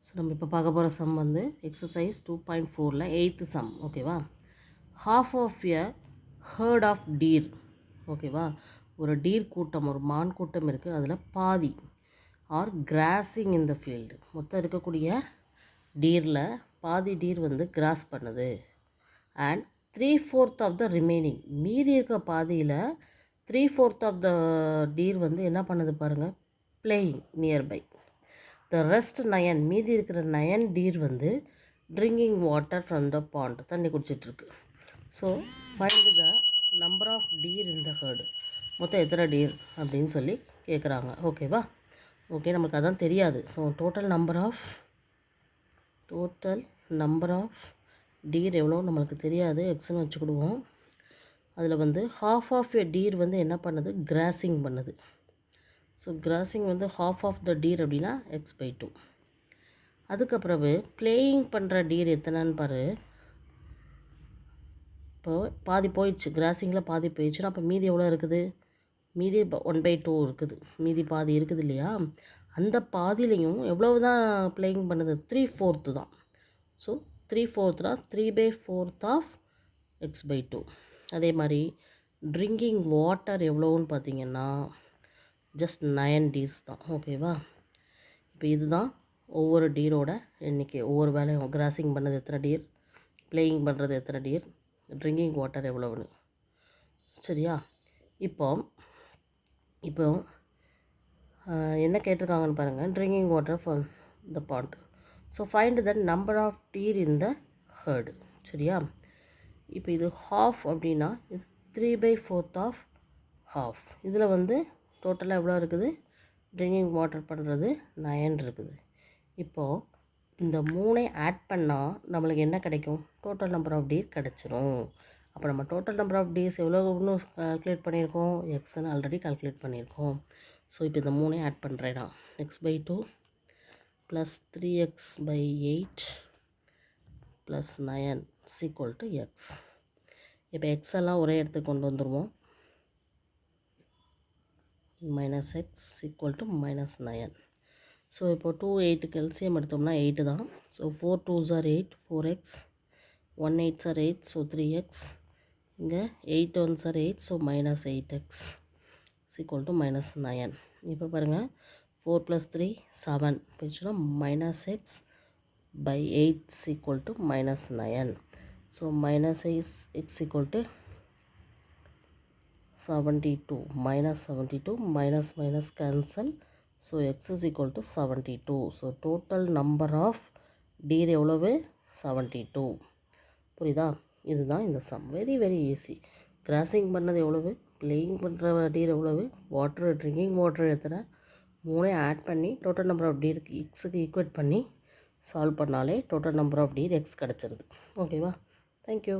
So நம்ம இப்போ பார்க்க போகிற சம் வந்து எக்ஸசைஸ் 2.4ல் 8th சம் ஓகேவா. Half of a herd of deer ஓகேவா. ஒரு டீர் கூட்டம், ஒரு மான் கூட்டம் இருக்குது, அதில் பாதி are crossing in the field. மொத்தம் இருக்கக்கூடிய டீரில் பாதி டீர் வந்து கிராஸ் பண்ணுது. அண்ட் 3/4 ஆஃப் த ரிமைனிங், மீதி இருக்க பாதியில் 3/4 ஆஃப் த டீர் வந்து என்ன பண்ணுது பாருங்கள், பிளேயிங் நியர்பை. த ரெஸ்ட் 9, மீதி இருக்கிற 9 டீர் வந்து drinking water from the pond, தண்ணி குடிச்சிட்ருக்கு. So find the number of deer in the herd. மொத்தம் எத்தனை டீர் அப்படின்னு சொல்லி கேட்குறாங்க ஓகேவா. ஓகே, நமக்கு அதான் தெரியாது. So total number of deer எவ்வளோ நம்மளுக்கு தெரியாது, எக்ஸ்ன்னு வச்சுக்கிடுவோம். அதில் வந்து ஹாஃப் ஆஃப் எ டீர் வந்து என்ன பண்ணுது, கிராசிங் பண்ணுது. ஸோ கிராசிங் வந்து ஹாஃப் ஆஃப் த டீர் அப்படின்னா x/2. அதுக்கப்புறவு பிளேயிங் பண்ணுற டீர் எத்தனைன்னு பாரு. இப்போ பாதி போயிடுச்சு, கிராசிங்கில் பாதி போயிடுச்சுன்னா அப்போ மீதி எவ்வளோ இருக்குது, மீதி 1/2 இருக்குது, மீதி பாதி இருக்குது இல்லையா. அந்த பாதிலையும் எவ்வளவு தான் பிளேயிங் பண்ணுது, 3/4 தான். So 3/4 3/4 of x/2. அதே மாதிரி ட்ரிங்கிங் வாட்டர் எவ்வளோன்னு பார்த்தீங்கன்னா ஜஸ்ட் 9 டீர்ஸ் தான் ஓகேவா. இப்போ இதுதான் ஒவ்வொரு டீரோட எண்ணிக்கை. ஒவ்வொரு வேலையும் கிராசிங் பண்ணது எத்தனை டீர், பிளேயிங் பண்ணுறது எத்தனை டீர், ட்ரிங்கிங் வாட்டர் எவ்வளோன்னு. சரியா. இப்போ என்ன கேட்டிருக்காங்கன்னு பாருங்கள், drinking water from the pond. So find the number of deer in the herd. சரியா. இப்போ இது ஹாஃப் அப்படின்னா இது 3/4 ஆஃப் ஹாஃப். இதில் வந்து டோட்டலாக எவ்வளோ இருக்குது, ட்ரிங்கிங் வாட்டர் பண்ணுறது 9 இருக்குது. இப்போது இந்த 3 ஆட் பண்ணால் நம்மளுக்கு என்ன கிடைக்கும், டோட்டல் நம்பர் ஆஃப் டீர் கிடச்சிரும். அப்போ நம்ம டோட்டல் நம்பர் ஆஃப் டீர்ஸ் எவ்வளோன்னு கால்குலேட் பண்ணியிருக்கோம், எக்ஸ்ன்னு ஆல்ரெடி கால்குலேட் பண்ணியிருக்கோம். ஸோ இப்போ இந்த 3 ஆட் பண்ணுறேன். x/2 + 3x/8 + 9 = x. இப்போ எக்ஸ் எல்லாம் ஒரே இடத்துக்கு கொண்டு வந்துடுவோம். -x = -9. ஸோ இப்போ 2, 8க்கு எல்சிஎம் எடுத்தோம்னா 8 தான். So 4 2s are 8, 4x, 1 8s are 8, so 3x, இங்கே 8 1s are 8, ஸோ -8x = -9. இப்போ பாருங்கள், 4 + 3 7 பிரிச்சுன்னா -x/8 = -9. So -x = 72, -72, minus cancel. So x = 72. So total number of deer எவ்வளவு, 72. புரியுதா. இதுதான் இந்த சம். Very very easy. கிராசிங் பண்ணது எவ்வளவு, பிளேயிங் பண்ணுற டீர் எவ்வளவு, வாட்டர் ட்ரிங்கிங் வாட்டர் எத்தனை, 3 ஆட் பண்ணி டோட்டல் நம்பர் ஆஃப் டீருக்கு எக்ஸுக்கு ஈக்குவேட் பண்ணி சால்வ் பண்ணாலே total number of deer x கிடச்சிருது ஓகேவா. தேங்க்யூ.